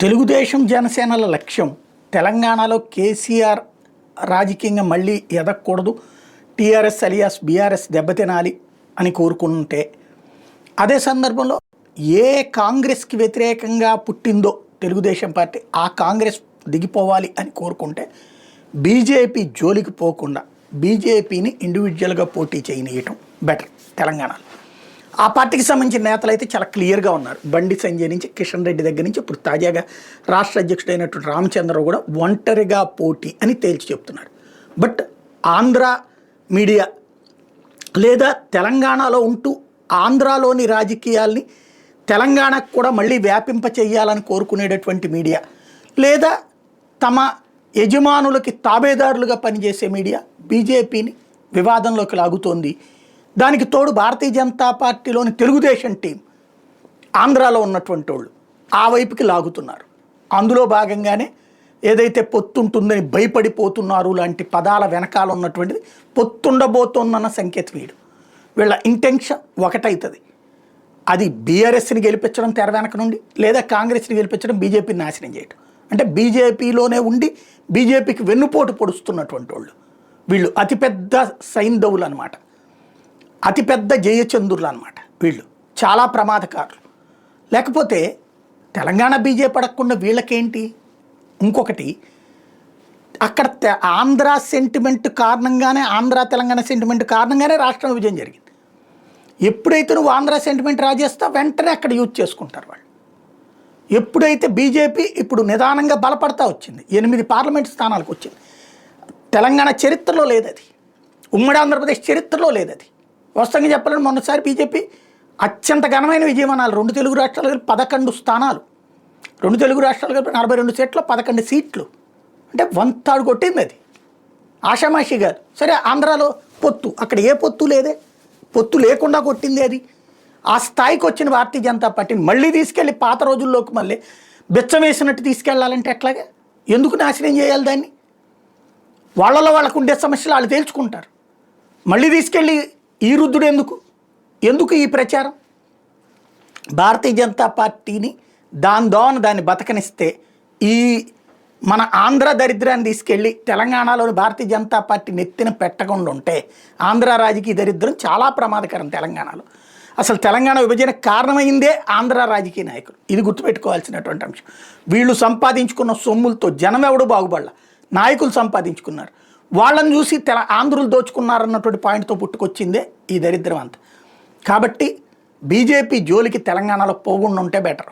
తెలుగుదేశం జనసేనల లక్ష్యం తెలంగాణలో కేసీఆర్ రాజకీయంగా మళ్ళీ ఎదగకూడదు, టీఆర్ఎస్ అలియాస్ బీఆర్ఎస్ దెబ్బతినాలి అని కోరుకుంటే, అదే సందర్భంలో ఏ కాంగ్రెస్కి వ్యతిరేకంగా పుట్టిందో తెలుగుదేశం పార్టీ ఆ కాంగ్రెస్ దిగిపోవాలి అని కోరుకుంటే బీజేపీ జోలికి పోకుండా బీజేపీని ఇండివిజువల్గా పోటీ చేయనీయటం బెటర్. తెలంగాణలో ఆ పార్టీకి సంబంధించిన నేతలు అయితే చాలా క్లియర్గా ఉన్నారు. బండి సంజయ్ నుంచి కిషన్ రెడ్డి దగ్గర నుంచి ఇప్పుడు తాజాగా రాష్ట్ర అధ్యక్షుడైనటువంటి రామచంద్రరావు కూడా ఒంటరిగా పోటీ అని తేల్చి చెప్తున్నారు. బట్ ఆంధ్ర మీడియా లేదా తెలంగాణలో ఉంటూ ఆంధ్రాలోని రాజకీయాల్ని తెలంగాణకు కూడా మళ్ళీ వ్యాపింప చేయాలని కోరుకునేటటువంటి మీడియా, లేదా తమ యజమానులకి తాబేదారులుగా పనిచేసే మీడియా బీజేపీని వివాదంలోకి లాగుతోంది. దానికి తోడు భారతీయ జనతా పార్టీలోని తెలుగుదేశం టీం ఆంధ్రాలో ఉన్నటువంటి వాళ్ళు ఆ వైపుకి లాగుతున్నారు. అందులో భాగంగానే ఏదైతే పొత్తుంటుందని భయపడిపోతున్నారు లాంటి పదాల వెనకాల ఉన్నటువంటిది పొత్తుండబోతోందన్న సంకేతం. వీళ్ళ ఇంటెన్షన్ ఒకటవుతుంది, అది బీఆర్ఎస్ని గెలిపించడం తెర వెనక నుండి, లేదా కాంగ్రెస్ని గెలిపించడం బీజేపీని నాశనం చేయడం. అంటే బీజేపీలోనే ఉండి బీజేపీకి వెన్నుపోటు పొడుస్తున్నటువంటి వాళ్ళు వీళ్ళు అతిపెద్ద సైంధవులు అనమాట, అతిపెద్ద జయచంద్రులు అనమాట. వీళ్ళు చాలా ప్రమాదకారులు. లేకపోతే తెలంగాణ బీజేపీ పడకుండా వీళ్ళకేంటి? ఇంకొకటి, అక్కడ ఆంధ్ర సెంటిమెంట్ కారణంగానే, ఆంధ్ర తెలంగాణ సెంటిమెంట్ కారణంగానే రాష్ట్ర విభజన జరిగింది. ఎప్పుడైతే నువ్వు ఆంధ్ర సెంటిమెంట్ రాజేస్తా వెంటనే అక్కడ యూజ్ చేసుకుంటారు వాళ్ళు. ఎప్పుడైతే బీజేపీ ఇప్పుడు నిదానంగా బలపడతా వచ్చింది, 8 పార్లమెంట్ స్థానాలకు వచ్చింది. తెలంగాణ చరిత్రలో లేదు అది, ఉమ్మడి ఆంధ్రప్రదేశ్ చరిత్రలో లేదు అది. వాస్తవంగా చెప్పాలంటే మొన్నసారి బీజేపీ అత్యంత ఘనమైన విజయమనాలు, 2 తెలుగు రాష్ట్రాలు కలిపి 11 స్థానాలు, 2 తెలుగు రాష్ట్రాలు కలిపి 42 సీట్లు, 11 సీట్లు, అంటే వంతాడు కొట్టింది అది, ఆషామాషి గారు. సరే ఆంధ్రాలో పొత్తు, అక్కడ ఏ పొత్తు లేదే, పొత్తు లేకుండా కొట్టింది అది. ఆ స్థాయికి వచ్చిన భారతీయ జనతా పార్టీని మళ్ళీ తీసుకెళ్ళి పాత రోజుల్లోకి మళ్ళీ బెచ్చం వేసినట్టు తీసుకెళ్లాలంటే ఎట్లాగే? ఎందుకు నాశనం చేయాలి దాన్ని? వాళ్ళలో వాళ్ళకు ఉండే సమస్యలు వాళ్ళు తేల్చుకుంటారు. మళ్ళీ తీసుకెళ్ళి ఈ రుద్దుడు ఎందుకు ఈ ప్రచారం? భారతీయ జనతా పార్టీని దాన్ని బతకనిస్తే, ఈ మన ఆంధ్ర దరిద్రాన్ని తీసుకెళ్ళి తెలంగాణలోని భారతీయ జనతా పార్టీ నెత్తిన పెట్టకుండా ఉంటే ఆంధ్ర రాజకీయ దరిద్రం చాలా ప్రమాదకరం తెలంగాణలో. అసలు తెలంగాణ విభజనకు కారణమైందే ఆంధ్ర రాజకీయ నాయకులు, ఇది గుర్తుపెట్టుకోవాల్సినటువంటి అంశం. వీళ్ళు సంపాదించుకున్న సొమ్ములతో జనం ఎవడు బాగుపడలా, నాయకులు సంపాదించుకున్నారు. వాళ్ళని చూసి ఆంధ్రులు దోచుకున్నారన్నటువంటి పాయింట్తో పుట్టుకొచ్చిందే ఈ దరిద్రం అంతా. కాబట్టి బీజేపీ జోలికి తెలంగాణలో పోకుండా ఉంటే బెటర్.